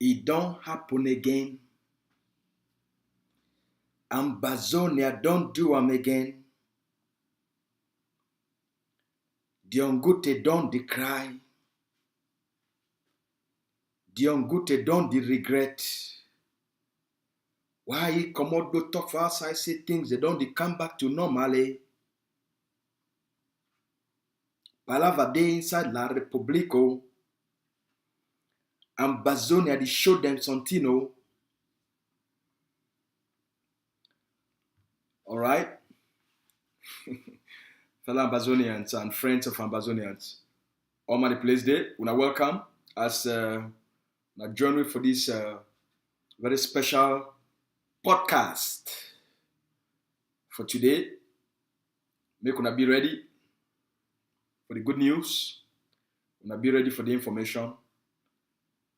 It don't happen again. Ambazonia don't do am again. Dion Ngute don't decry. Dion Ngute don't the regret. Why he come out go talk for outside say things they don't they come back to normally. Palava day inside La Republico. Ambazonia they show them something. Alright? Fellow Ambazonians and friends of Ambazonians. All my place day, una welcome as na join me for this very special podcast for today. Make una be ready for the good news. Una be ready for the information.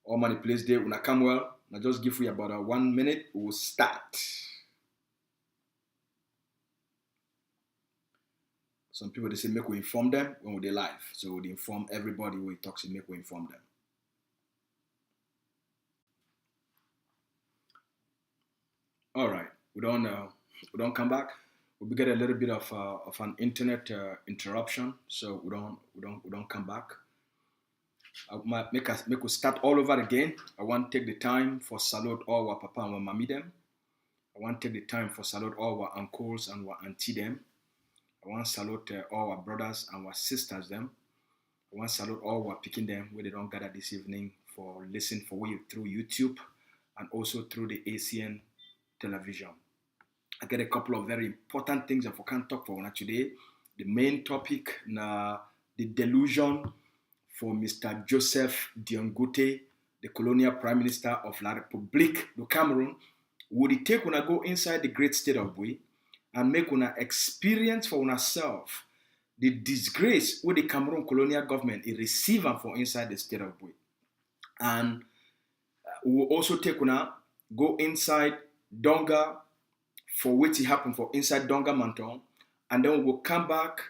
All my place day, una come well. I just give you about 1 minute. We'll start. Some people they say make we inform them when we're live. So we inform everybody we talk to make we inform them. All right, we don't come back. We get a little bit of an internet interruption, so we don't come back. Make us start all over again. I want to take the time for salute all our papa and our mommy them. I want to take the time for salute all our uncles and our auntie them. I want to salute all our brothers and our sisters them. I want to salute all our picking them where they don't gather this evening for listen for we through YouTube and also through the ACN television. I get a couple of very important things that we can talk for today. The main topic na the delusion for Mr. Joseph Dion Ngute, the colonial prime minister of La Republique du Cameroun. Would it take when I go inside the great state of Bui and make una experience for ourselves the disgrace with the Cameroon colonial government is receiving for inside the state of Bui. And we will also take una go inside Donga for what it happened for inside Donga Manton, and then we will come back.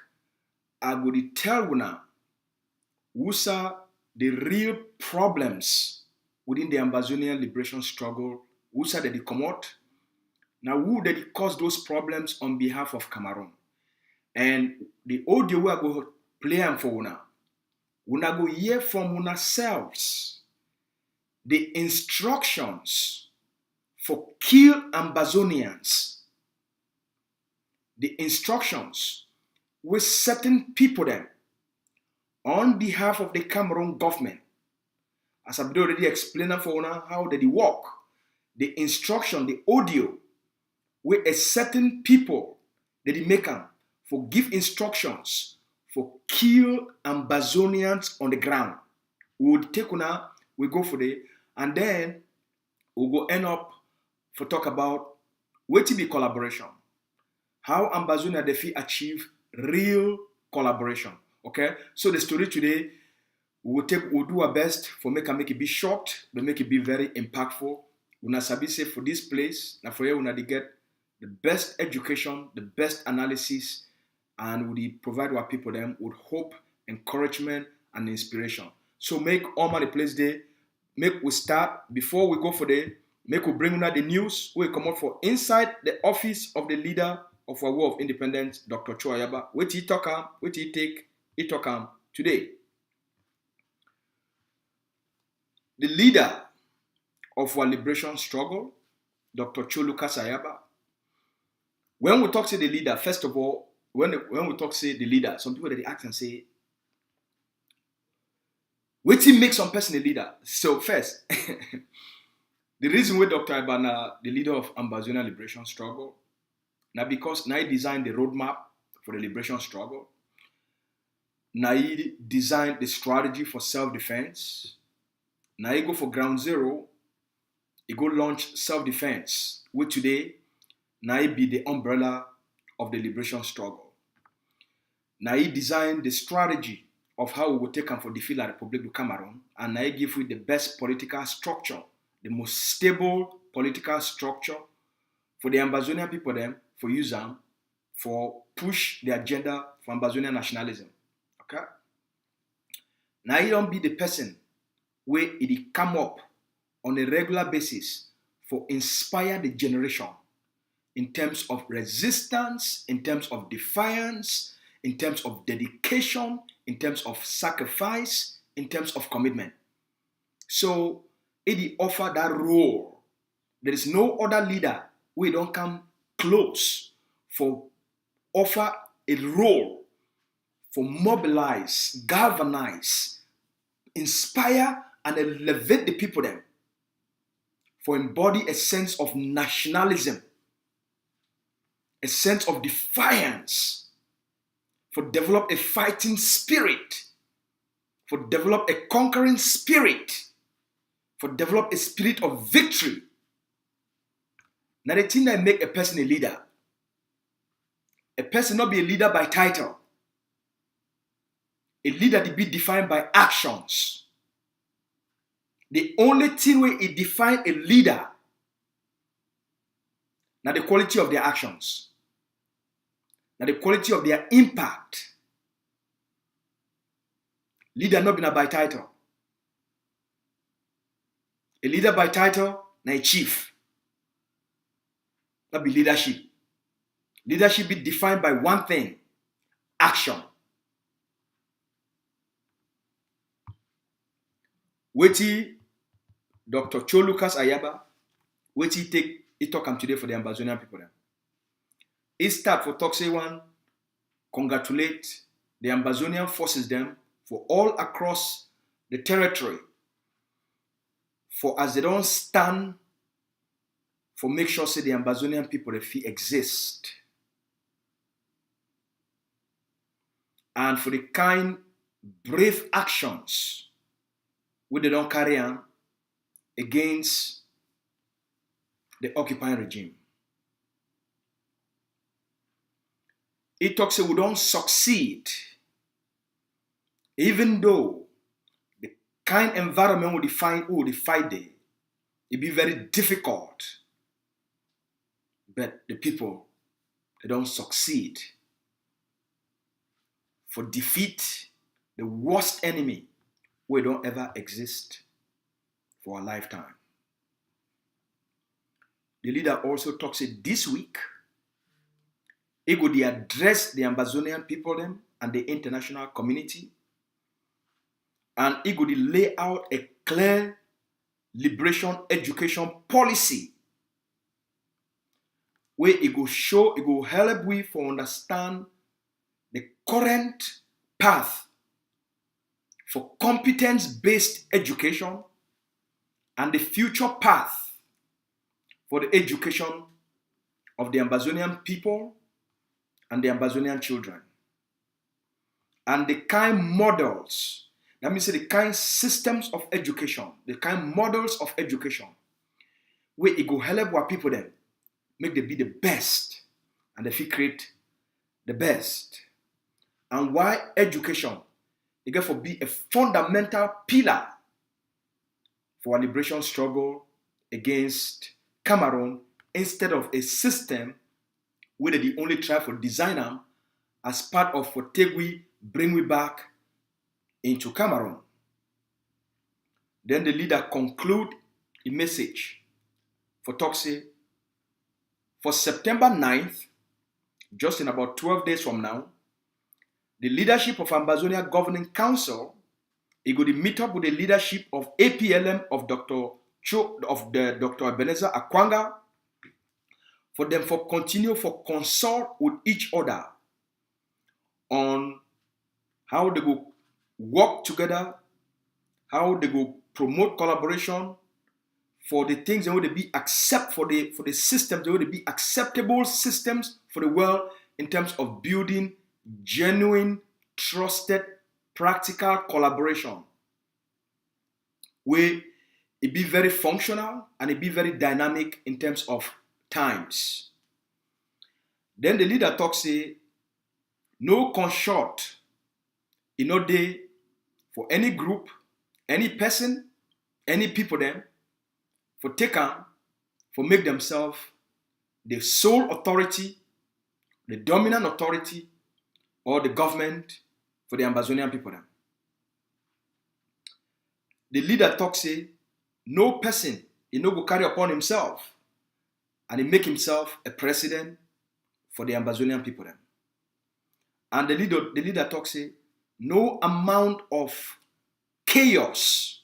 I will tell una what's the real problems within the Ambazonian liberation struggle. What's that they come out? Now, who did it cause those problems on behalf of Cameroon? And the audio we are going to play for una go hear from una selves the instructions for kill Ambazonians. The instructions with certain people them on behalf of the Cameroon government. As I've already explained for una how did it work. The instruction, the audio, with a certain people that they make them for give instructions for kill Ambazonians on the ground. We would take una, we go for the, and then we'll go end up for talk about what to be collaboration. How Ambazonia they achieve real collaboration. Okay? So the story today, we'll do our best for make it be short, but make it be very impactful. Una sabi say for this place, now for you una they get the best education, the best analysis, and we provide our people them with hope, encouragement, and inspiration. So make all my place there. Make we start before we go for the make we bring out the news. We come out for inside the office of the leader of our War of Independence, Dr. Choayaba. What he talk what he take, he talk today. The leader of our liberation struggle, Dr. Lucas Ayaba. When we talk to the leader, first of all, when we talk to the leader, some people they ask and say, what he make some person a leader? So first, the reason why Dr. Ibana, the leader of Ambazonia liberation struggle, now because now he designed the roadmap for the liberation struggle. Now he designed the strategy for self-defense. Now he go for ground zero. He go launch self-defense, which today now he be the umbrella of the liberation struggle. Now he designed the strategy of how we will take him for defeat La Republique du Cameroun, and now he give you the best political structure, the most stable political structure for the Ambazonian people them, for use them, for push the agenda for Ambazonian nationalism. Now he don't be the person where it come up on a regular basis for inspire the generation in terms of resistance, in terms of defiance, in terms of dedication, in terms of sacrifice, in terms of commitment. So it offer that role. There is no other leader who don't come close for offer a role for mobilize, galvanize, inspire, and elevate the people then, for embody a sense of nationalism, a sense of defiance, for develop a fighting spirit, for develop a conquering spirit, for develop a spirit of victory. Now the thing that make a person a leader not be a leader by title. A leader to be defined by actions. The only thing where it define a leader, now the quality of their actions, now the quality of their impact. Leader not be by title. A leader by title, na a chief. That be leadership. Leadership be defined by one thing, action. Wait Dr. Cho Lucas Ayaba, wait he talk him today for the Ambazonian people then. He start for talk say one, congratulate the Ambazonian forces them for all across the territory, for as they don't stand for make sure say the Ambazonian people if exist. And for the kind brave actions which they don't carry on against the occupying regime. He talks say we don't succeed, even though the kind environment we fight there, it be very difficult. But the people, they don't succeed. For defeat the worst enemy we don't ever exist for a lifetime. The leader also talks it this week. He would address the Ambazonian people them and the international community. And he would lay out a clear liberation education policy where it will help we for understand the current path for competence-based education and the future path for the education of the Ambazonian people and the Ambazonian children. And the kind models, that means the kind systems of education, the kind models of education, where it will help our people then make them be the best and they create the best. And why education, it therefore be a fundamental pillar for our liberation struggle against Cameroun, instead of a system where they only try for design them as part of what bring we back into Cameroun. Then the leader conclude a message for Toxe for September 9th, just in about 12 days from now. The leadership of Ambazonia Governing Council is going to meet up with the leadership of APLM of Dr. Ebenezer Akwanga for them for continue for consult with each other on how they will work together, how they will promote collaboration for the things that will be for the systems that will be acceptable systems for the world in terms of building genuine, trusted, practical collaboration where it be very functional and it be very dynamic in terms of times. Then the leader talks say, no consort in no day for any group, any person, any people then, for take on, for make themselves the sole authority, the dominant authority, or the government for the Ambazonian people then. The leader talks say, no person, he no go carry upon himself and he make himself a president for the Ambazonian people then. And the leader talks say, no amount of chaos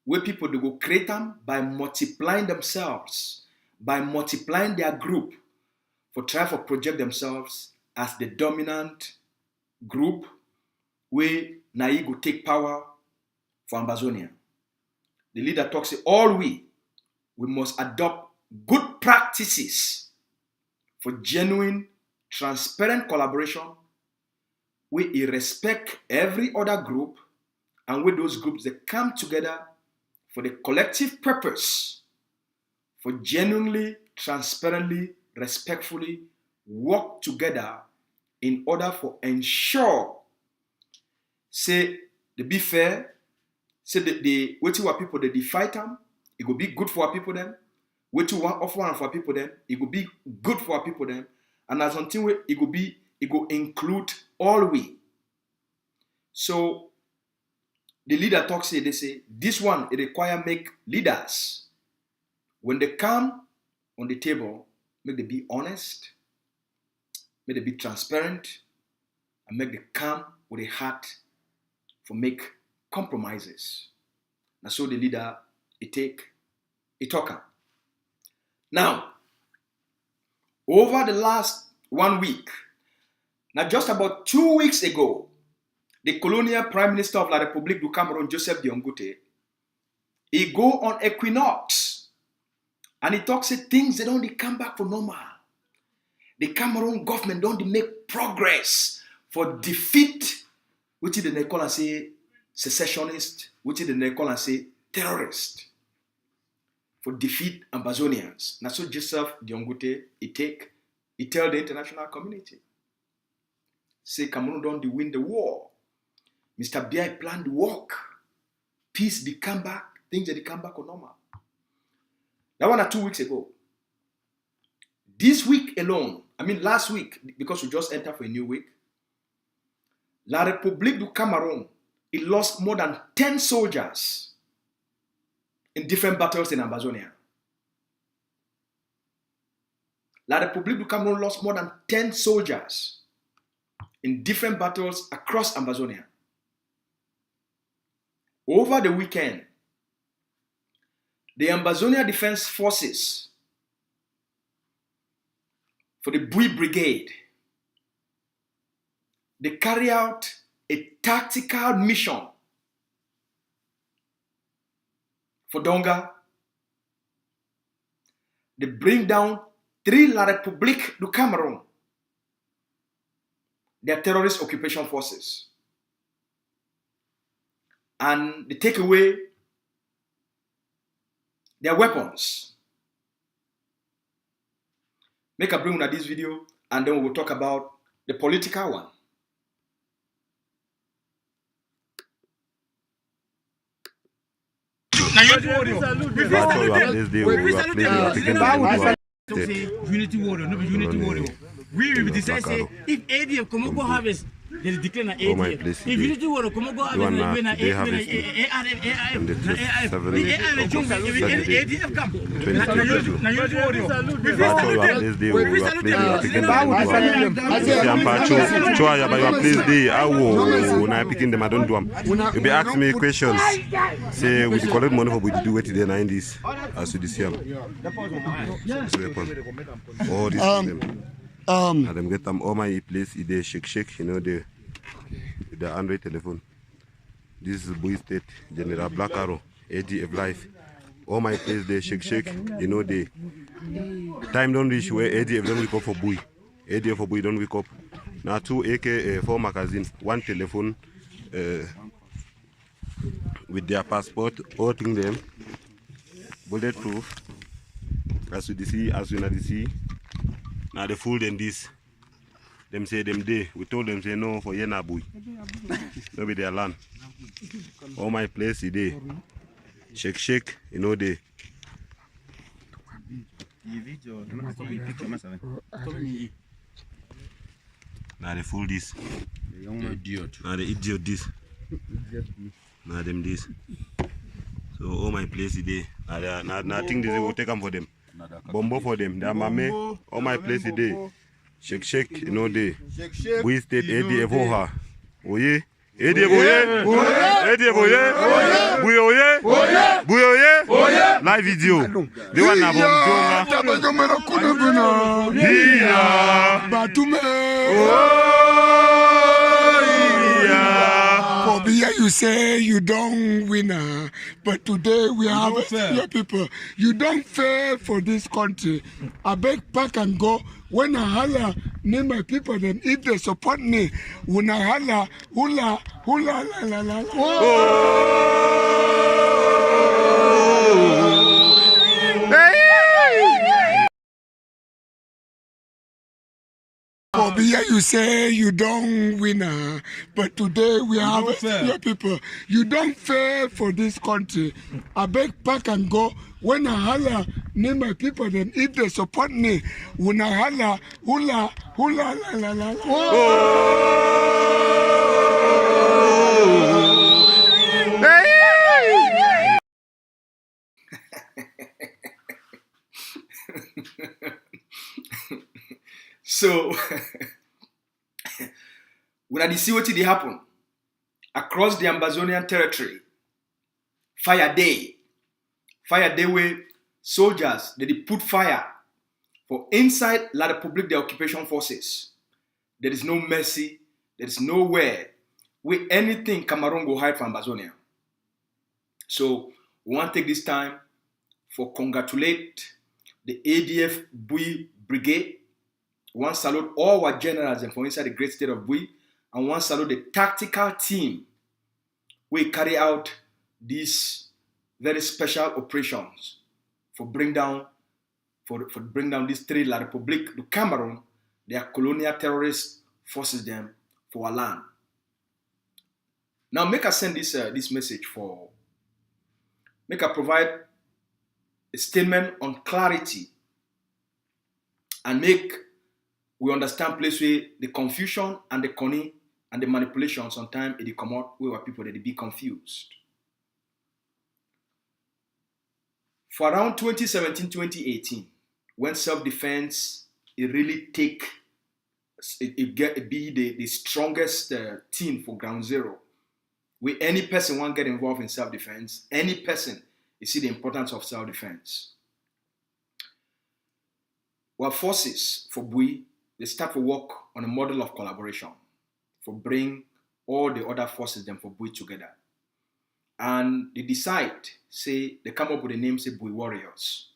where people they go create them by multiplying themselves, by multiplying their group for try for project themselves as the dominant group where now you go take power for Ambazonia. The leader talks say, all we must adopt good practices for genuine, transparent collaboration where we respect every other group and where those groups they come together for the collective purpose for genuinely, transparently, respectfully work together in order for ensure say they be fair, say the what you people they fight them, it will be good for our people then. What you want offer for our people then, it will be good for our people then. And as something where it will include all we. So the leader talks say, they say, this one, it require make leaders, when they come on the table, make them be honest, make them be transparent, and make them come with a heart for make compromises. And so the leader, he talker. Now, over the last 1 week, now just about 2 weeks ago, the colonial prime minister of La République du Cameroun, Joseph Dion Ngute, he go on equinox and he talks say things they don't come back for normal. The Cameroon government don't make progress for defeat, which is the they call and say secessionist, which is the they call and say terrorist, for defeat Ambazonians. Now so Joseph Dion Ngute, he tell the international community, say Cameroon don't win the war. Mr. Biya planned to work. Peace they come back, things that they come back on normal. That one 2 weeks ago. This week alone, last week, because we just entered for a new week, La République du Cameroun, it lost more than 10 soldiers in different battles in Ambazonia. La République du Cameroun lost more than 10 soldiers in different battles across Ambazonia. Over the weekend, the Ambazonia Defense Forces for the Bui Brigade, they carry out a tactical mission for Donga. They bring down 3 La République du Cameroun, their terrorist occupation forces. And they take away their weapons. Make a bring on this video and then we will talk about the political one. Unity warrior, no unity warrior. We decide say if ADF come go harvest, they declare an ADF. If unity warrior come go harvest, when ADF come. Now unity warrior. You be asking me questions. Say we collect money for we do what today 90s as you see. All this them. And them get them all my place they shake, you know, the Android telephone. This is Bui State, General Black Arrow, ADF Life. All my place they shake, you know, the time don't reach where ADF don't wake up for Bui. ADF for Bui don't wake up. Now 2 AK 4 magazine, 1 telephone with their passport, holding them, bulletproof, as you see, now they fool them this. Them say them day. We told them say no for Yena Bui. No be their land. All my place is shake, you know they. Now they fool this. Now they idiot this. Now them this. So all my place today, nothing they will take them for them. Bombo for them. They are mame. All my place today. Shake, you know they. We state ADF Oha. Oye. ADF Oye. ADF Oye. Oye. Oye. Live video. They want na bomb. Dia. Batume. Here you say you don't win, but today we have your people. You don't fail for this country. I beg back and go. When I holla, name my people, then if they support me, when I holla, hula, hula, la, la, la, la. Here you say you don't win, but today we have your people. You don't fail for this country. I beg back and go. When I holla, name my people, then if they support me, when I holla, hula, hula, la, la, la, So, when I see what did happen across the Ambazonian territory, fire day where soldiers they put fire for inside La République the occupation forces. There is no mercy, there is nowhere where anything Cameroun go hide from Ambazonia. So we want to take this time for congratulate the ADF Bui Brigade. One salute all our generals and for inside the great state of Bui, and one salute the tactical team we carry out these very special operations for bring down these three La République to Cameroun, their colonial terrorist forces them for our land. Now make us send this message for make us provide a statement on clarity and make we understand place where the confusion and the cunning and the manipulation sometimes it come out where people they be confused. For around 2017-2018, when self-defense it really take it be the strongest team for ground zero, where any person want get involved in self-defense, any person you see the importance of self-defense. Our forces for Bui they start to work on a model of collaboration for bring all the other forces them for Bui together. And they decide, say, they come up with the name, say, Bui Warriors,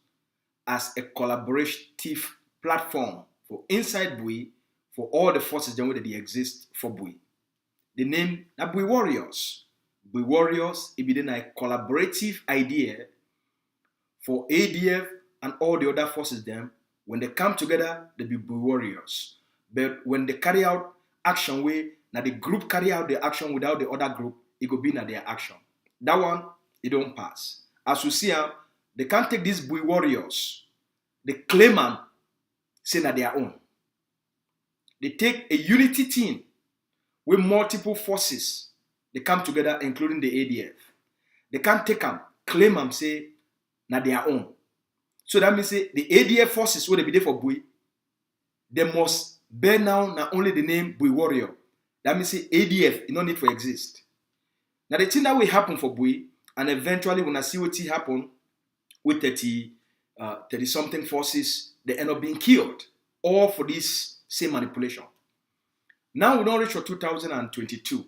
as a collaborative platform for inside Bui for all the forces them where they exist for Bui. The name, now Bui Warriors. Bui Warriors, it be then a collaborative idea for ADF and all the other forces them. When they come together, they be warriors. But when they carry out action way, now the group carry out the action without the other group, it will be na their action. That one, it don't pass. As you see, they can't take these Bui warriors, they claim them, say na their own. They take a unity team with multiple forces. They come together, including the ADF. They can't take them, claim them, say na their own. So that means say the ADF forces will be there for Bui. They must bear now not only the name Bui Warrior. That means say ADF, it no need to exist. Now the thing that will happen for Bui, and eventually when I see what happen with 30 something forces, they end up being killed. All for this same manipulation. Now we don't reach for 2022.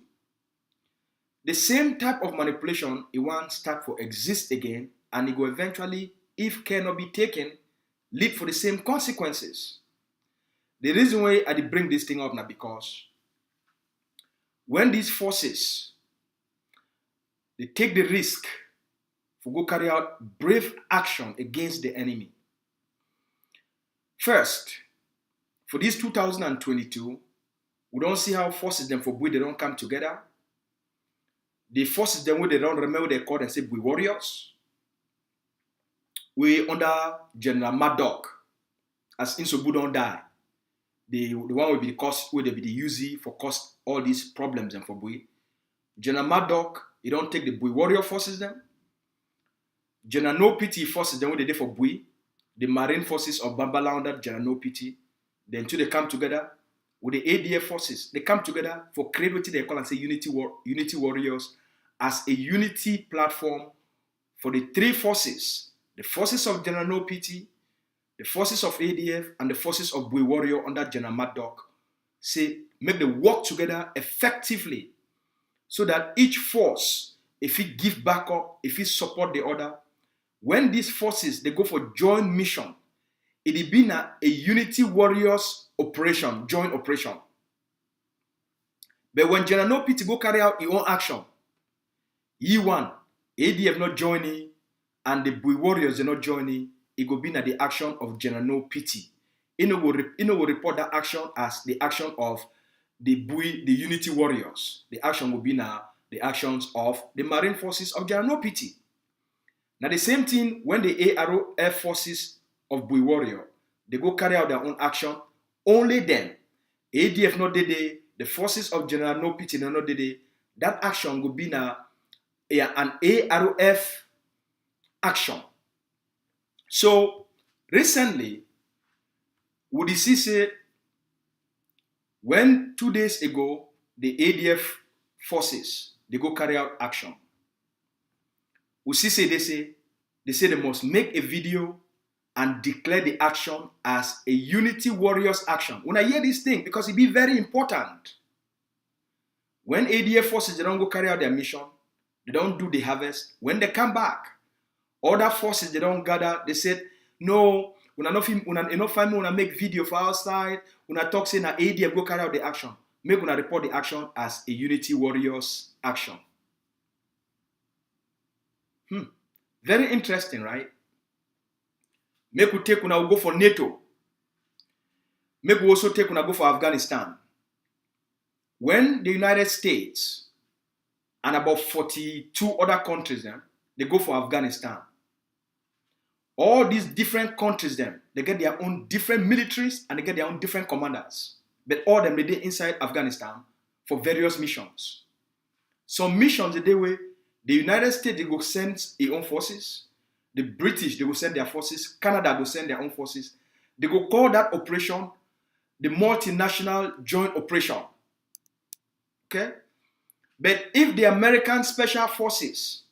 The same type of manipulation, it won't start to exist again, and it will eventually, if care not be taken, lead for the same consequences. The reason why I did bring this thing up now because when these forces they take the risk for go carry out brave action against the enemy. First, for this 2022, we don't see how forces them for Bui they don't come together. The forces them where they don't remember they call and say Bui warriors. We under General Maddock, as Insobu don't die. The one will be the cost, will be the UZ for cause all these problems and for Bui. General Maddock, he don't take the Bui warrior forces them, General No Pity forces, then what they did for Bui, the Marine forces of Bambala under General No Pity, then two they come together with the ADF forces. They come together for create what they call and say Unity Warriors as a unity platform for the three forces, the forces of General No Pity, the forces of ADF, and the forces of Bui Warrior under General Mad Dog. Say, make them work together effectively so that each force, if it give back up, if it support the other, when these forces, they go for joint mission, it be a Unity Warriors operation, joint operation. But when General No Pity go carry out his own action, E1, ADF not joining, and the Bui Warriors are not joining, it go be na the action of General No Pity. It will report that action as the action of the Unity Warriors. The action will be now the actions of the Marine forces of General No Pity. Now the same thing when the ARO Air forces of Bui Warrior, they go carry out their own action, only then, ADF not the forces of General No Pity not the that action will be now an AROF action. So recently, would you see when 2 days ago the ADF forces they go carry out action, we see they say they must make a video and declare the action as a Unity Warriors action. When I hear this thing, because it be very important. When ADF forces they don't go carry out their mission, they don't do the harvest. When they come back, other forces they don't gather. They said, no, we not find me when I make video for outside. When I talk saying that ADF go carry out the action. Make when I report the action as a Unity Warriors action. Very interesting, right? Make we take when I go for NATO. Make we also take when I go for Afghanistan. When the United States and about 42 other countries, they go for Afghanistan. All these different countries, they get their own different militaries and they get their own different commanders. But all them, they did inside Afghanistan for various missions. Some missions, the way the United States, they go send its own forces. The British, they go send their forces. Canada, go send their own forces. They go call that operation the multinational joint operation. Okay? But if the American Special Forces,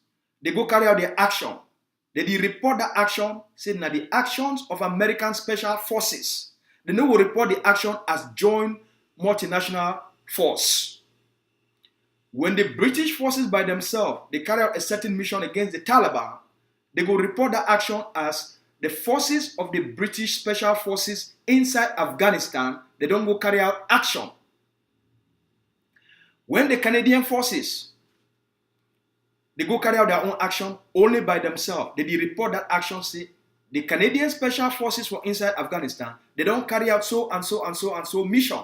they go carry out their action, they report that action, saying that the actions of American Special Forces, they will report the action as joint multinational force. When the British forces by themselves, they carry out a certain mission against the Taliban, they will report that action as the forces of the British Special Forces inside Afghanistan, they don't go carry out action. When the Canadian forces, they go carry out their own action only by themselves. They report that action, say, the Canadian Special Forces for inside Afghanistan, they don't carry out so and so and so and so mission.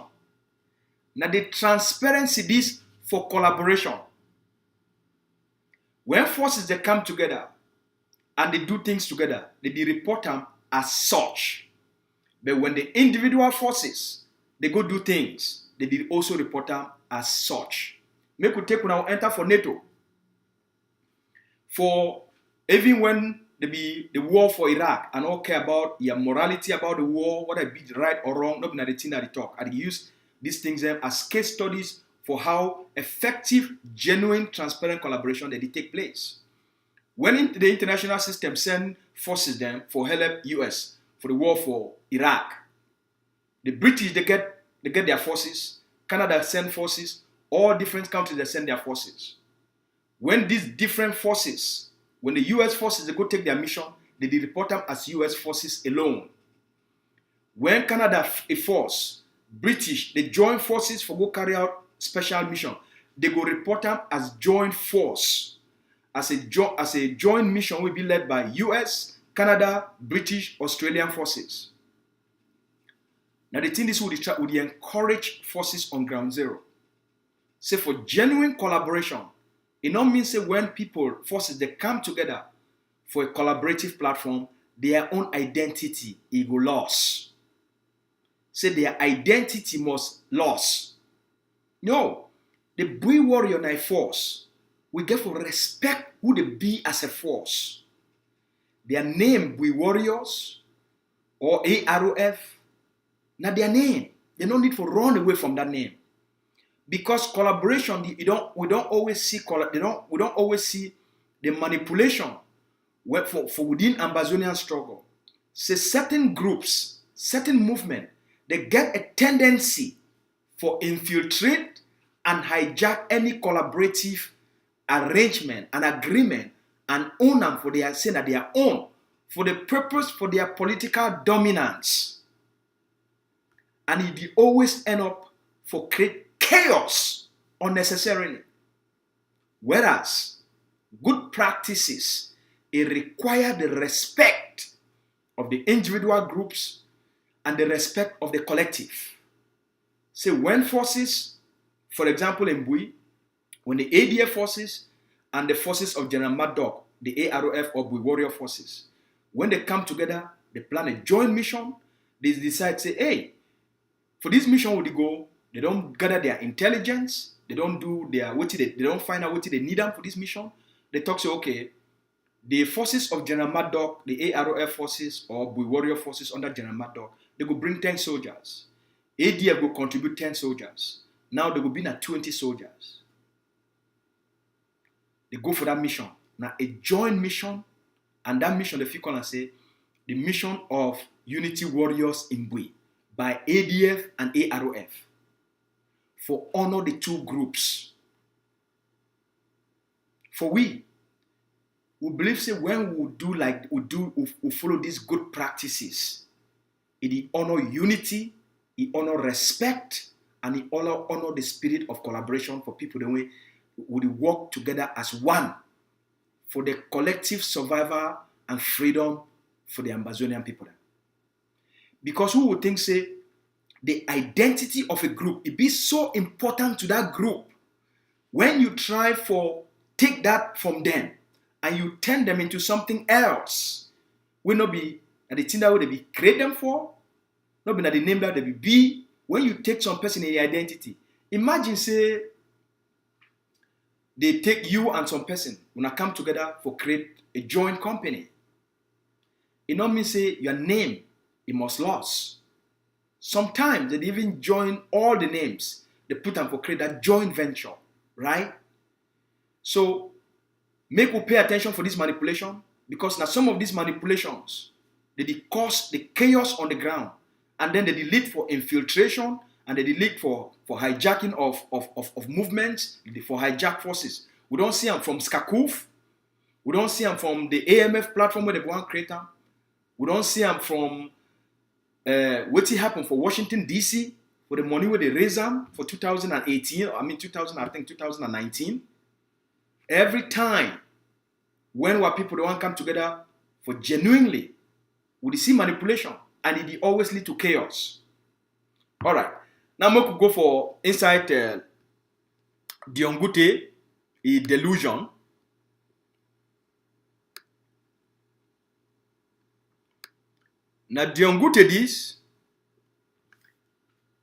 Now the transparency this for collaboration. When forces, they come together and they do things together, they report them as such. But when the individual forces, they go do things, they also report them as such. Make we take when I enter for NATO. For even when there be the war for Iraq and all care about your morality about the war, whether it be right or wrong, not the thing that they talk. And they use these things as case studies for how effective, genuine, transparent collaboration that they take place. When the international system send forces them for help US for the war for Iraq, the British they get their forces, Canada send forces, all different countries they send their forces. When these different forces, when the US forces they go take their mission, they report them as US forces alone. When Canada a force, British, they join forces for go carry out special mission, they go report them as joint force. As a joint mission will be led by US, Canada, British, Australian forces. Now the thing is would encourage forces on ground zero. Say for genuine collaboration, it not means say when forces they come together for a collaborative platform, their own identity it go lost. Say their identity must lost. No, the Bui Warrior night force, we get for respect who they be as a force. Their name, Bui Warriors or AROF, now their name. They don't need to run away from that name. Because collaboration, we don't always see the manipulation for within Ambazonian struggle. Say certain groups, certain movement, they get a tendency for infiltrate and hijack any collaborative arrangement and agreement and own them for their saying that they are own for the purpose for their political dominance. And it always end up for create chaos unnecessarily. Whereas good practices, it require the respect of the individual groups and the respect of the collective. Say when forces, for example in Bui, when the ADF forces and the forces of General Mad Dog, the AROF or Bui Warrior forces, when they come together, they plan a joint mission, they decide, say, hey, for this mission where they go, they don't gather their intelligence, they don't do their, they don't find out what they need them for this mission. They talk, say, okay, the forces of General Mad Dog, the AROF forces or Bui Warrior forces under General Mad Dog, they go bring 10 soldiers. ADF will contribute 10 soldiers. Now they will be at 20 soldiers. They go for that mission. Now a joint mission, and that mission, the people can say, the mission of Unity Warriors in Bui by ADF and AROF for honor the two groups. For we believe, say, when we follow these good practices, it honor unity, it honor respect, and it honor the spirit of collaboration for people the way we work together as one for the collective survival and freedom for the Ambazonian people. Because who would think, say, the identity of a group, it be so important to that group. When you try for take that from them and you turn them into something else, will not be at the thing that they be create them for, not be at the name that they be. When you take some person in the identity, imagine, say, they take you and some person when I come together for create a joint company. It not mean say your name it must lose. Sometimes they even join all the names. They put them for create that joint venture, right? So make we pay attention for this manipulation, because now some of these manipulations they cause the chaos on the ground, and then they delete for infiltration, and they delete for hijacking of movements, for hijack forces. We don't see them from Skakoof. We don't see them from the AMF platform where they go and create them. We don't see them from what happened for Washington, D.C., for the money where they raise them for 2019. Every time when our people don't come together for genuinely, we see manipulation, and it always lead to chaos. All right. Now we could go for inside Dion Ngute, Delusion. Now Dion Ngute this,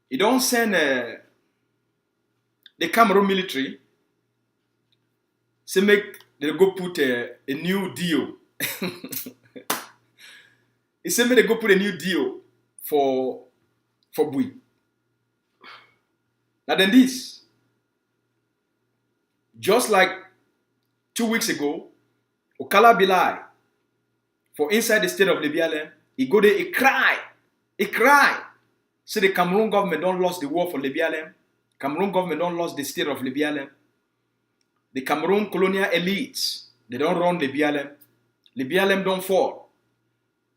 he don't send the Cameroun military, say make they go put a new deal. He said me they go put a new deal for Bui. Now then this, just like 2 weeks ago, Okala Bilai, for inside the state of Libyalem, he go there, he cry. Say the Cameroun government don't lost the war for Libyalem. Cameroun government don't lost the state of Libyalem. The Cameroun colonial elites, they don't run Libyalem. Libyalem don't fall.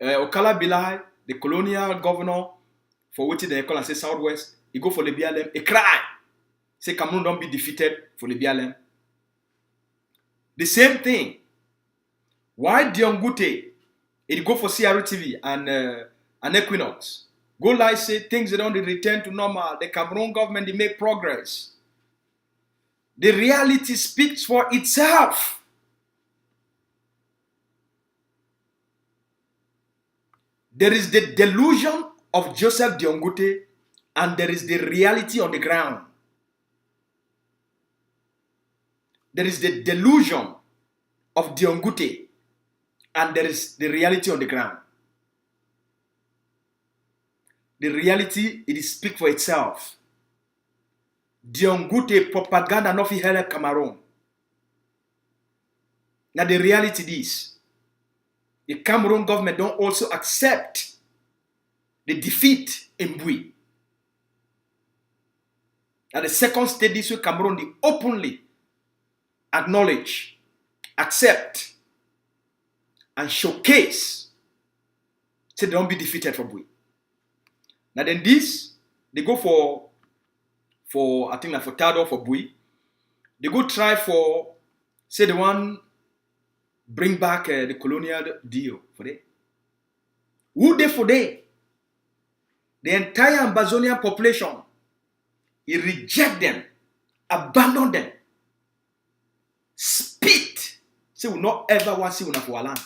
Okala Bilai, the colonial governor, for which they call and say Southwest, he go for Libyalem, he cry. Say Cameroun don't be defeated for Libyalem. The same thing. Why Dion Ngute, he go for CRTV and Equinox. Go like say things they don't return to normal. The Cameroun government, they make progress. The reality speaks for itself. There is the delusion of Joseph Dion Ngute, and there is the reality on the ground. There is the delusion of Dion Ngute, and there is the reality on the ground. The reality, it is speak for itself. Dion Ngute propaganda no fi hele Cameroun. Now the reality is, the Cameroon government don't also accept the defeat in Bui. Now the second state this way, Cameroon, they openly acknowledge, accept, and showcase, say they don't be defeated for Bui. Now then this, they go for I think like for Tado for Bui. They go try for, say the one bring back the colonial deal for them. Who they for they? The entire Ambazonia population, he reject them, abandon them, spit. Say we not ever want to see una for our land.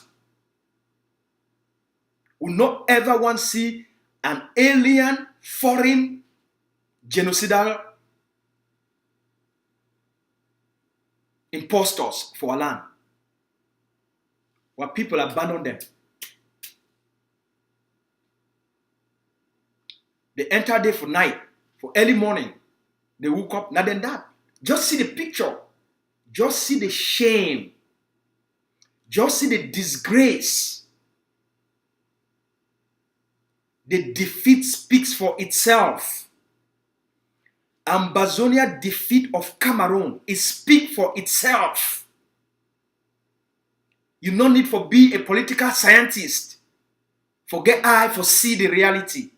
We not ever want to see an alien, foreign, genocidal impostors for our land. Where people abandon them. They enter there for night, for early morning. They woke up, not than that. Just see the picture. Just see the shame. Just see the disgrace. The defeat speaks for itself. Ambazonia defeat of Cameroun, it speaks for itself. You no need for be a political scientist. Forget I for see the reality.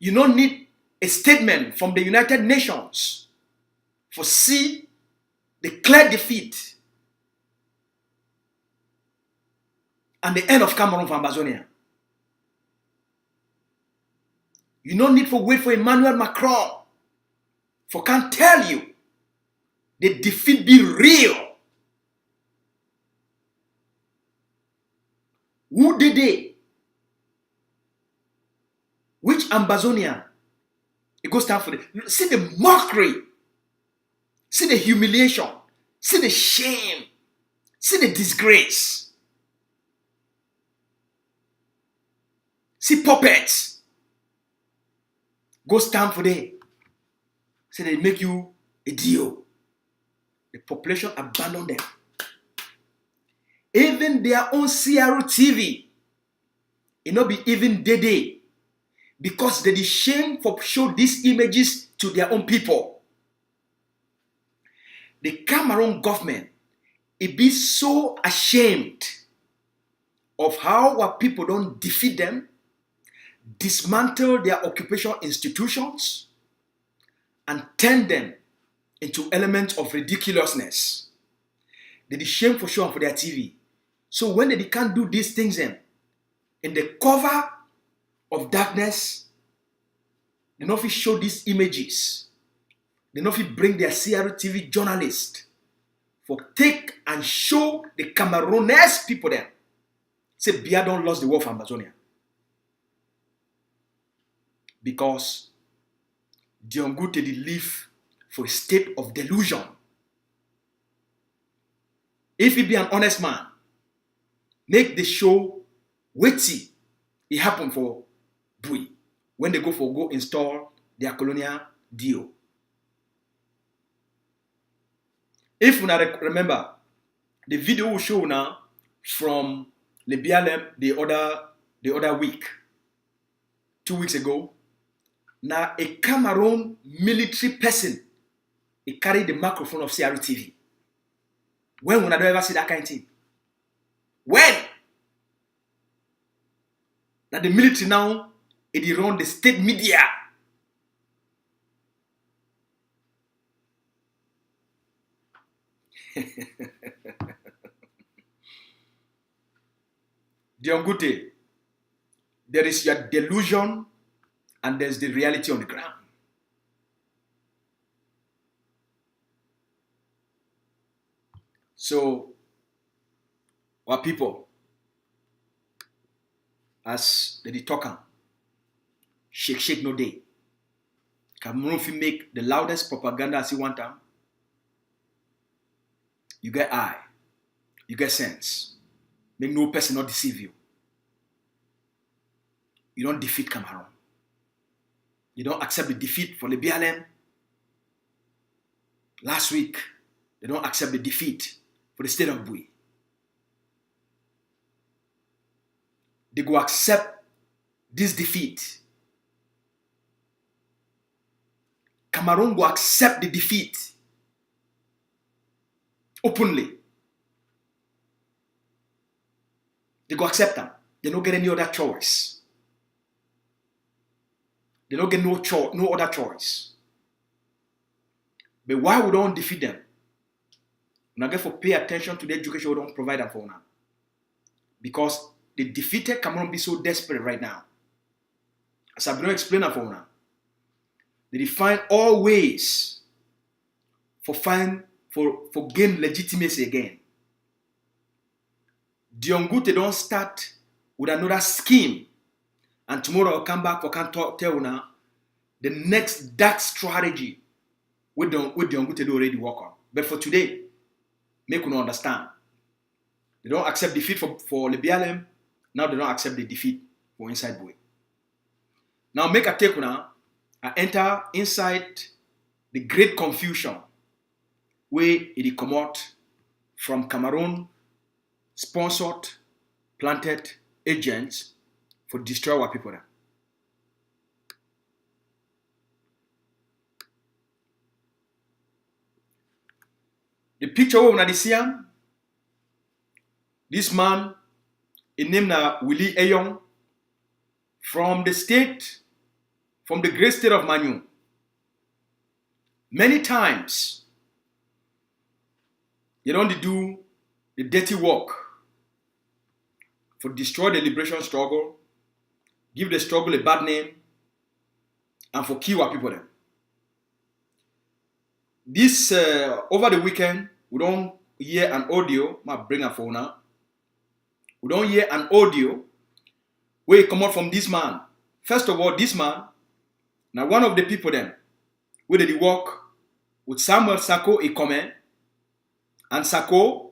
You don't need a statement from the United Nations for see the clear defeat and the end of Cameroun for Ambazonia. You don't need for wait for Emmanuel Macron for can tell you the defeat be real. Who did they? Which Ambazonia? It goes down for the. See the mockery. See the humiliation. See the shame. See the disgrace. See puppets. Goes down for them. So they make you a deal. The population abandon them. Even their own CRO TV, it not be even day. Because they shame for show these images to their own people. The Cameroon government, it be so ashamed of how our people don't defeat them, dismantle their occupation institutions, and turn them into elements of ridiculousness. They shame for showing for their TV. So when they can't do these things in the cover of darkness, they not fit show these images. They not fit bring their CRO TV journalists for take and show the Cameroonese people there. Say Bia don't lost the war for Ambazonia. Because Dion Ngute did live for a state of delusion. If he be an honest man, make the show witty. It happened for Bui when they go install their colonial deal. If you remember, the video will show now from Lebialem the other week, 2 weeks ago. Now a Cameroon military person, he carried the microphone of CRO TV. When will I ever see that kind of thing? When? Now the military now, it run the state media. Dion Ngute, there is your delusion and there's the reality on the ground. So, our people, as the talker, shake no day. Cameroon fi make the loudest propaganda as he want them. You get eye. You get sense. Make no person not deceive you. You don't defeat Cameroun. You don't accept the defeat for the BLM. Last week, they don't accept the defeat for the state of Bui. They go accept this defeat. Cameroun go accept the defeat openly. They go accept them. They don't get any other choice. They don't get no other choice. But why we don't defeat them? We not get for pay attention to the education we don't provide them for now. Because the defeated Cameroun be so desperate right now. As I've been explaining for now. They find all ways for gain legitimacy again. Dion Ngute don't start with another scheme. And tomorrow I'll come back for can tell you now the next dark strategy with Dion Ngute do already work on. But for today, make you understand. They don't accept defeat for the BLM. Now they don't accept the defeat for inside Bui. Now make a take now. I enter inside the great confusion where it come out from Cameroon sponsored, planted agents for destroy our people there. The picture of Nadisian, this man, his name na Willie Ayong, from the great state of Manu. Many times, you don't do the dirty work for destroy the liberation struggle, give the struggle a bad name, and for kill our people there. This, over the weekend, we don't hear an audio, I bring a phone now. We don't hear an audio where it come out from this man. First of all, this man, now one of the people then, where did he work with Samuel Sako Ikome, and Sako,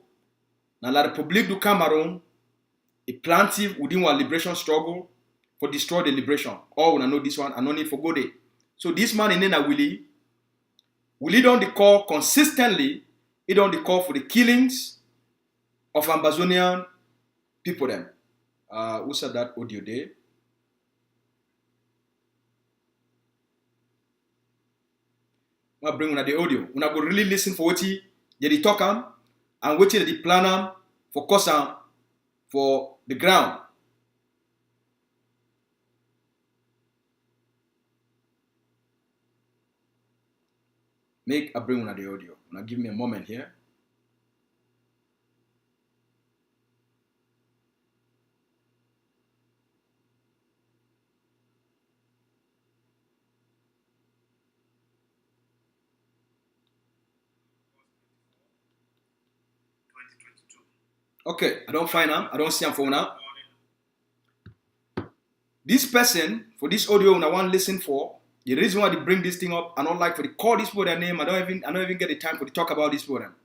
now la Republique du Cameroun, a plantive within our liberation struggle for destroy the liberation. Oh, we know this one, I no need for go there. So this man in Nena Willie don't call consistently, he don't call for the killings of Ambazonian people then. Who said that audio there? I bring una the audio. Una go really listen for what they talk and what they plan for cause for the ground. Make I bring una the audio. Now give me a moment here. Okay, I don't find him. I don't see him for now. This person, for this audio, I want to listen for. The reason why they bring this thing up, I don't like for the call this for their name. I don't even get the time for to talk about this for them.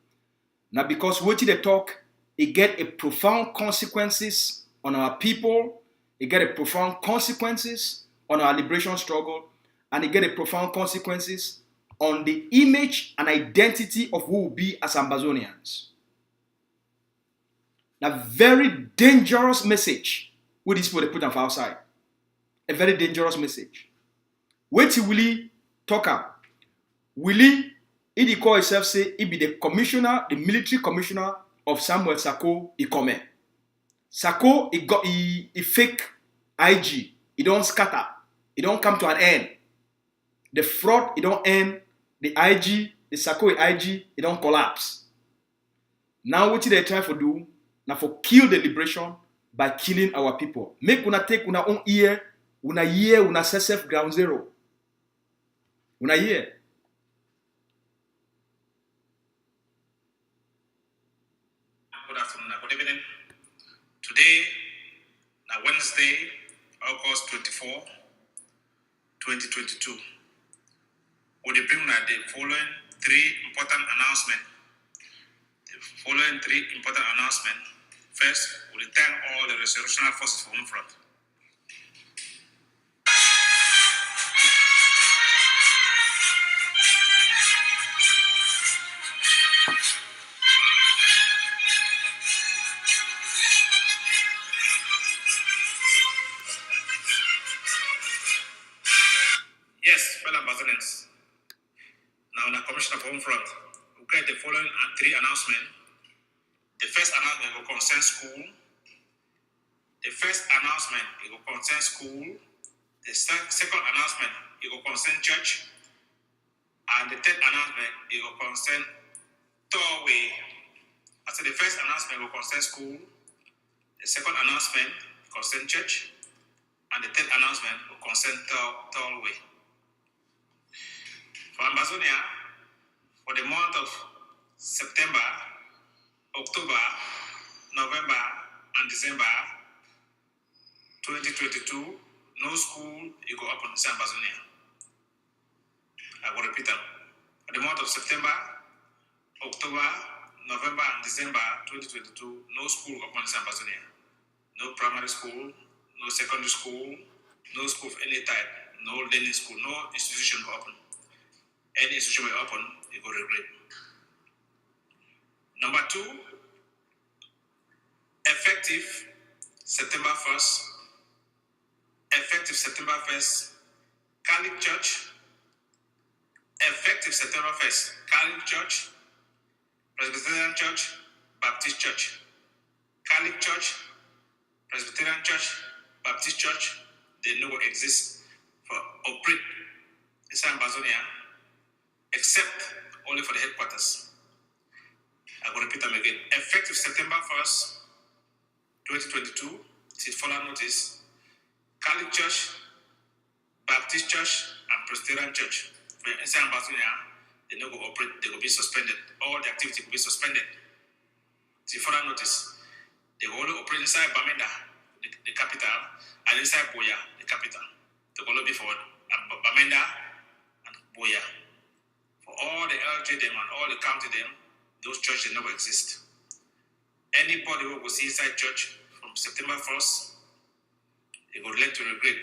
Now, because what they talk, it get a profound consequences on our people. It get a profound consequences on our liberation struggle, and it get a profound consequences on the image and identity of who we be as Ambazonians. A very dangerous message with this people they put on outside. A very dangerous message. Wait Willie talk. Willie, he call himself say he be the commissioner, the military commissioner of Samuel Sako Ikome. Sako he fake IG. He don't scatter. He don't come to an end. The fraud, he don't end. The IG, the Sako IG, he don't collapse. Now what they try to do? Now for kill the liberation by killing our people. Make una take una own ear, una self ground zero. Una year. Good afternoon, good evening. Today, now Wednesday, August 24, 2022. We bring the following three important announcements. The following three important announcements. First, we thank all the resurrectional forces for home front. Yes, fellow Ambazonians. Now, the Commissioner for Home Front, we get the following three announcements. The first announcement will concern school. The first announcement will concern school. The second announcement will concern church. And the third announcement will concern doorway. I said the first announcement will concern school. The second announcement will concern church. And the third announcement will concern doorway. For Ambazonia, for the month of September, October, November, and December 2022, no school will go up in Ambazonia. I will repeat them. For the month of September, October, November, and December 2022, no school will go up in Ambazonia. No primary school, no secondary school, no school of any type, no learning school, no institution will open. Any institution will open, it will regret. Number two, effective September 1st, Catholic Church, effective September 1st, Catholic Church, Presbyterian Church, Baptist Church, Catholic Church, Presbyterian Church, Baptist Church, they no exist for operate in Ambazonia, except only for the headquarters. I will repeat them again. Effective September 1st, 2022, till further notice, Catholic Church, Baptist Church, and Presbyterian Church. For inside Ambazonia, they no go operate, they will be suspended. All the activity will be suspended. Till further notice, they will only operate inside Bamenda, the capital, and inside Boya, the capital. They will only be for Bamenda and Boya. For all the LG them and all the county them, those churches never exist. Anybody who will see inside church from September 1st, they will learn to regret.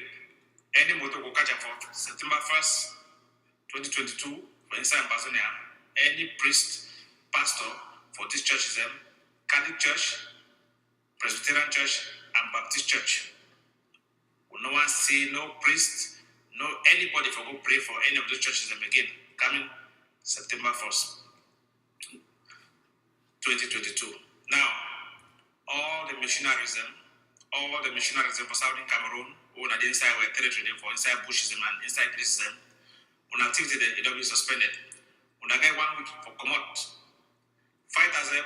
Any motor will catch up for September 1st, 2022, for inside Ambazonia, any priest, pastor for these churches, Catholic Church, Presbyterian Church, and Baptist Church. Will no one see no priest, no anybody for go pray for any of those churches again, coming September 1st, 2022. Now, all the missionaries for Southern Cameroun, who are inside our territory for inside bushes and inside places, when activity it will be suspended. When I get 1 week for come out, fighters them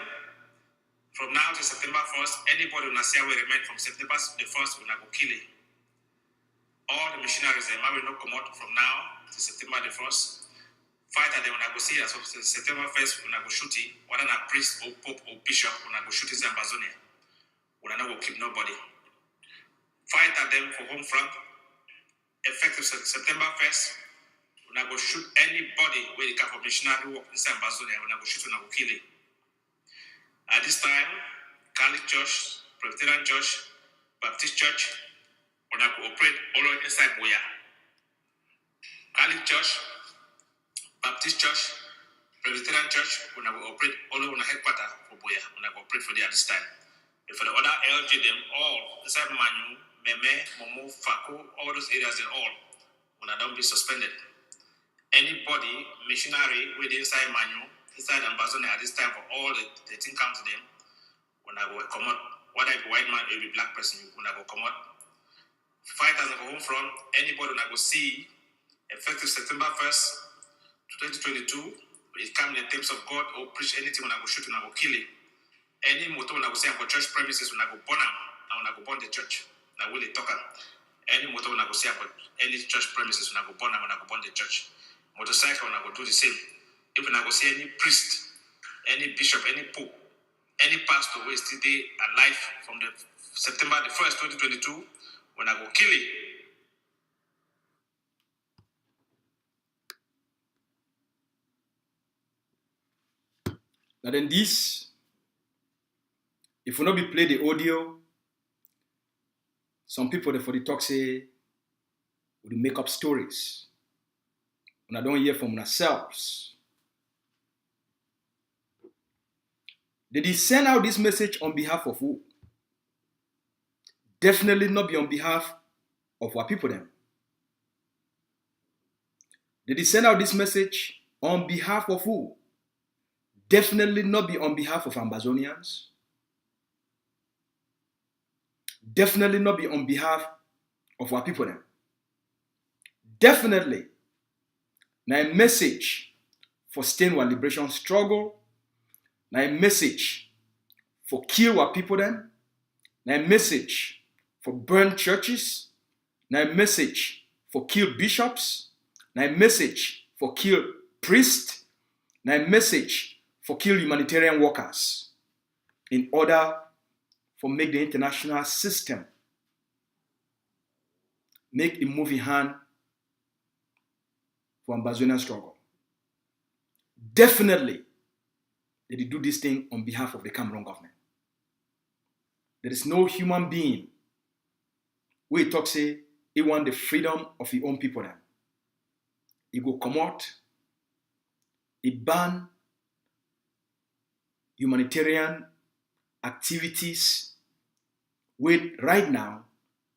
from now to September 1st, anybody when I see will remain from September the 1st when I go kill it. All the missionaries them will not come out from now to September the 1st. Fighter them when I go see as of September 1st when I go shoot it, whether a priest or pope or bishop when I go shoot it in Ambazonia. When I not go kill nobody. Fighter them for home front, effective September 1st, when I go shoot anybody where they come for missionary work in Ambazonia, when I go shoot when I go kill it. At this time, Catholic Church, Presbyterian Church, Baptist Church, when I go operate all inside Boya. Catholic Church, Baptist Church, Presbyterian Church, when I will operate all over the headquarters for Boya, when I will operate for there at this time. But for the other LG, them all, inside Manu, Meme, Momo, Fako, all those areas, they all, when I don't be suspended. Anybody, missionary, with inside Manu, inside Ambazonia at this time for all the thing comes to them, when I will come out, whether it be white man or be black person, when I will come out. Fighters for home front, anybody when I will see, effective September 1st, 2022, it comes in the terms of God or preach anything when I go shoot and I go kill it. Any motor when I go say I go church premises when I go burn them and when I go burn the church. I will talk. Any motor when I go say I go any church premises when I go burn them when I go burn the church. Motorcycle when I go do the same. If when I go see any priest, any bishop, any pope, any pastor who is still there alive from the September the 1st, 2022, when I go kill it. Now then this If we not be play the audio, some people for the talk say we make up stories. When I don't hear from ourselves. Did he send out this message on behalf of who? Definitely not be on behalf of our people then. Did he send out this message on behalf of who? Definitely not be on behalf of Ambazonians. Definitely not be on behalf of our people then. Definitely now a message for staying our liberation struggle. Now a message for kill our people then. Now a message for burn churches. Now a message for kill bishops. Now a message for kill priests. Now a message for kill humanitarian workers. In order for make the international system make a moving hand for Ambazonian struggle. Definitely, they do this thing on behalf of the Cameroun government. There is no human being who talk say he want the freedom of his own people then. He go come out, he ban humanitarian activities with right now,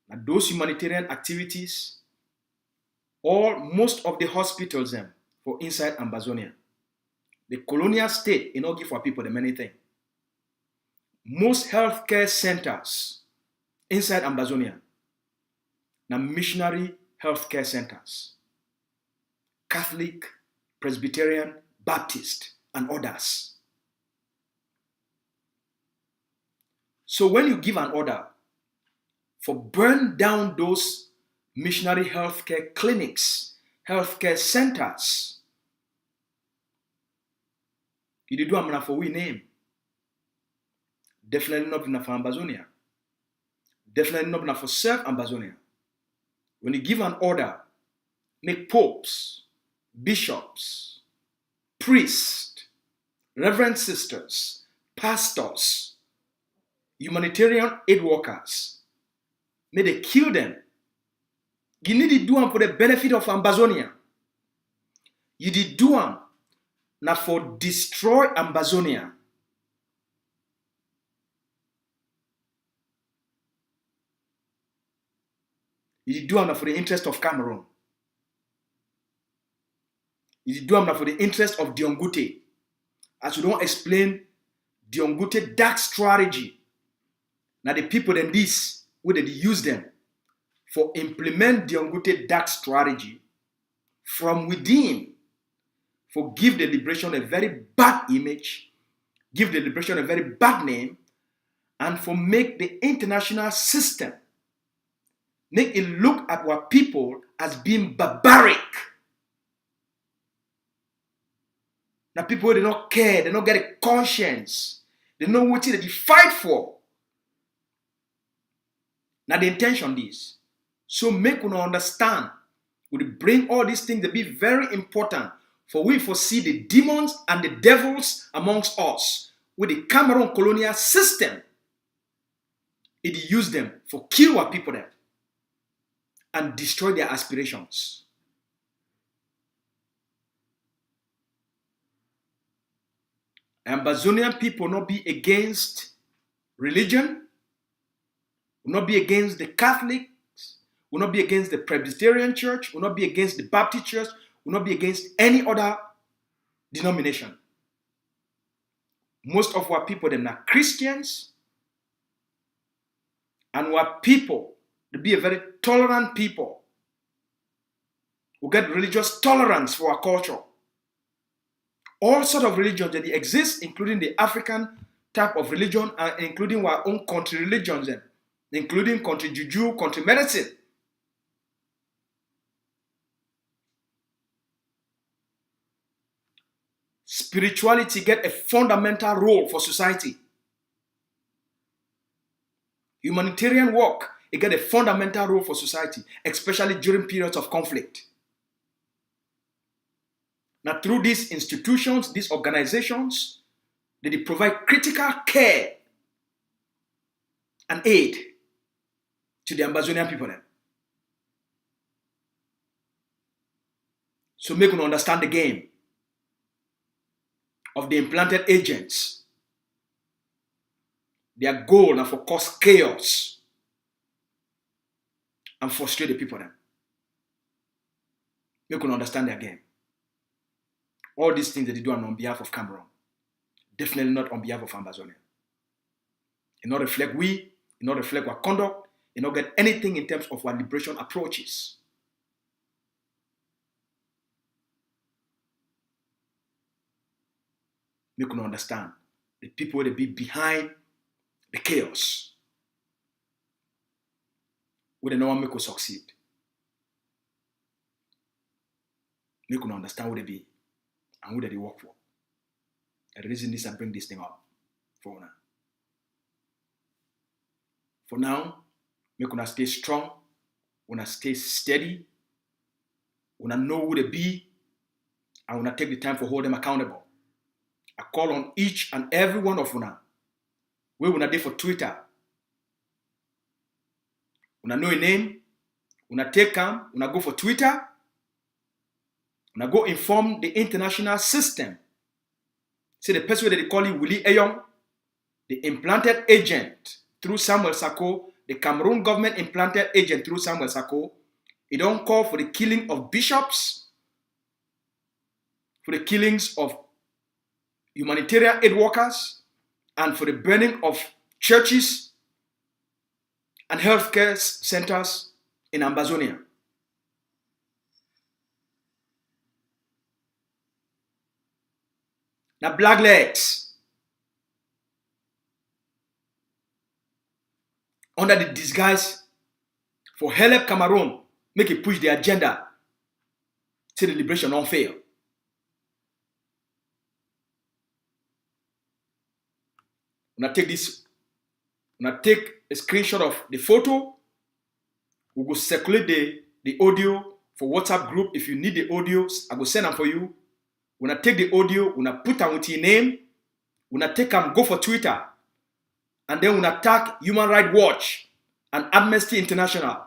and those humanitarian activities, most of the hospitals them for inside Ambazonia. The colonial state you know give for people the many things. Most healthcare centers inside Ambazonia now missionary healthcare centers. Catholic, Presbyterian, Baptist, and others. So when you give an order for burn down those missionary healthcare clinics, healthcare centers, you did do a for we name. Definitely not enough for Ambazonia. Definitely not enough for serve Ambazonia. When you give an order, make popes, bishops, priests, reverend sisters, pastors, humanitarian aid workers, may they kill them. You need to do them for the benefit of Ambazonia. You did do them now for destroy Ambazonia. You did do them for the interest of Cameroun. You did do them for the interest of Dion Ngute. As you don't explain Dion Ngute dark strategy. Now the people in this, where they use them for implement Dion Ngute dark strategy from within, for give the liberation a very bad image, give the liberation a very bad name, and for make the international system make it look at our people as being barbaric. Now people, they don't care, they don't get a conscience, they know what they fight for. Now the intention is, so make us understand, we bring all these things to be very important for we foresee the demons and the devils amongst us with the Cameroun colonial system. It use them for kill our people there and destroy their aspirations. Ambazonian people not be against religion, will not be against the Catholics, will not be against the Presbyterian Church, will not be against the Baptist Church, will not be against any other denomination. Most of our people, them are Christians, and our people, they be a very tolerant people who get religious tolerance for our culture. All sorts of religions that exist, including the African type of religion, and including our own country religions, including country juju, country medicine. Spirituality get a fundamental role for society. Humanitarian work, it get a fundamental role for society, especially during periods of conflict. Now, through these institutions, these organizations, they provide critical care and aid to the Ambazonian people then. So make you understand the game of the implanted agents. Their goal now for cause chaos and frustrate the people then. Make you understand their game. All these things that they do are on behalf of Cameroun. Definitely not on behalf of Ambazonia. It not reflect we, it not reflect our conduct, it not get anything in terms of our liberation approaches. Make you understand the people that be behind the chaos. Where they no one make you succeed. Make you understand what they be and who they work for. The reason this I bring this thing up for now. For now, make una stay strong, una stay steady, una know who they be, and una take the time for hold them accountable. I call on each and every one of una. Where una dey for Twitter. Una know a name, una take them, una go for Twitter, una go inform the international system. See the person that they call it Willie Ayong, the implanted agent through Samuel Sako, the Cameroon government implanted agent through Samuel Sako. He don't call for the killing of bishops, for the killings of humanitarian aid workers, and for the burning of churches and healthcare centers in Ambazonia. Now, black legs, under the disguise for help Cameroun, make it push the agenda till the liberation don't fail. When I take this, when I take a screenshot of the photo, we go circulate the audio for WhatsApp group. If you need the audio, I will send them for you. When I take the audio, when I put them with your name, when I take them, go for Twitter, and then when I tag Human Rights Watch and Amnesty International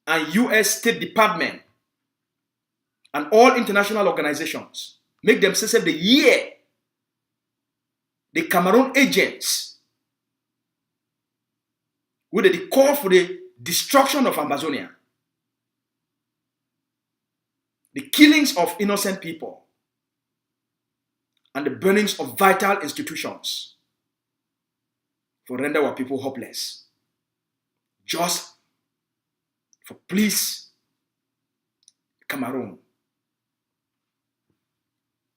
and US State Department and all international organizations, make them say the year the Cameroon agents where they call for the destruction of Ambazonia, the killings of innocent people, and the burnings of vital institutions for render our people hopeless. Just for please Cameroun.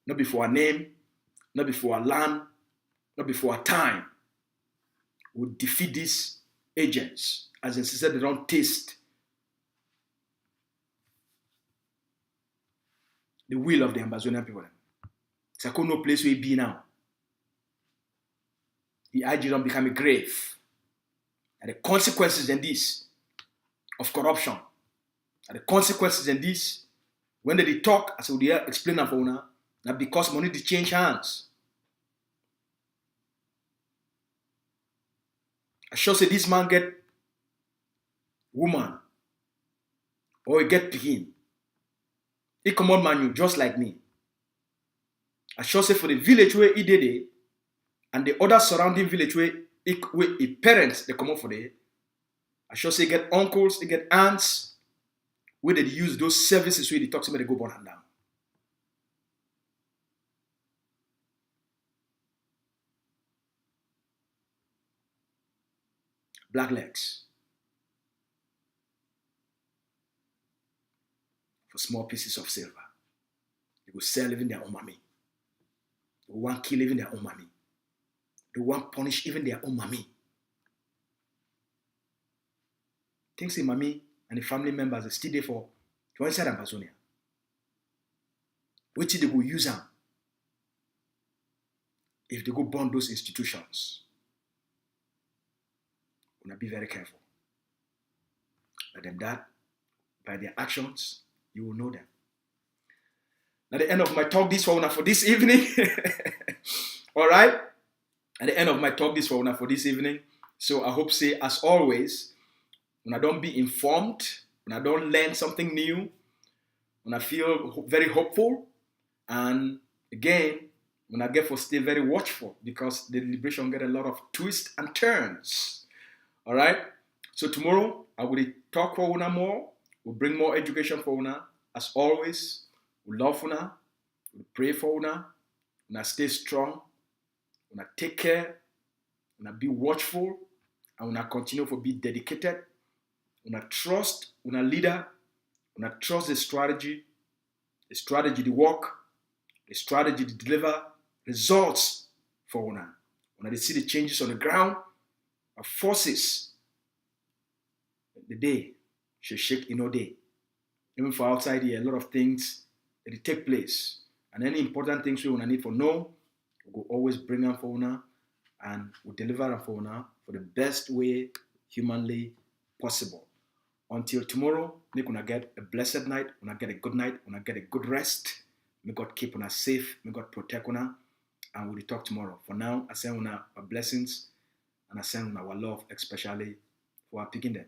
Not before our name, not before our land, not before our time. We'll defeat these agents as insisted they don't taste the will of the Ambazonian people. It's like no place where we be now. The IG don't become a grave. And the consequences in this of corruption, and the consequences in this, when they talk, as we explain them for now, that because money they change hands. I sure say this man get woman, or he get him. He come on man, you just like me. I sure say for the village where he did it, and the other surrounding village where he parents they come up for there. I sure say he get uncles, he get aunts, where they use those services where they talk to me, they go burn and down. Black legs. For small pieces of silver. They will sell even their own mommy. They will want kill even their own mommy. They will want punish even their own mommy. Things in mommy and the family members are still there for to inside Ambazonia. Which they go use them if they go burn those institutions. We will be very careful. But then that, by their actions, you will know them. At the end of my talk this for this evening, all right? At the end of my talk this for this evening, So I hope say, as always, when I don't be informed, when I don't learn something new, when I feel very hopeful, and again, when I get for stay very watchful, because the liberation get a lot of twists and turns. All right. So tomorrow I will talk for una more. We'll bring more education for una. As always, we love una. We pray for una. Una stay strong. Una take care. Una be watchful. And una continue to be dedicated. Una trust una leader. Una trust the strategy to work, the strategy to deliver results for una. Una they see the changes on the ground, our forces. The day should shake in all day. Even for outside here, a lot of things that take place. And any important things we wanna need for know, we'll always bring them for una and we'll deliver them for una for the best way humanly possible. Until tomorrow, make una get a blessed night, una get a good night, una get a good rest. May God keep una safe, may God protect una, and we'll talk tomorrow. For now, I send una our blessings and I send una our love, especially for our picking them.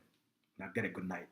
Now get a good night.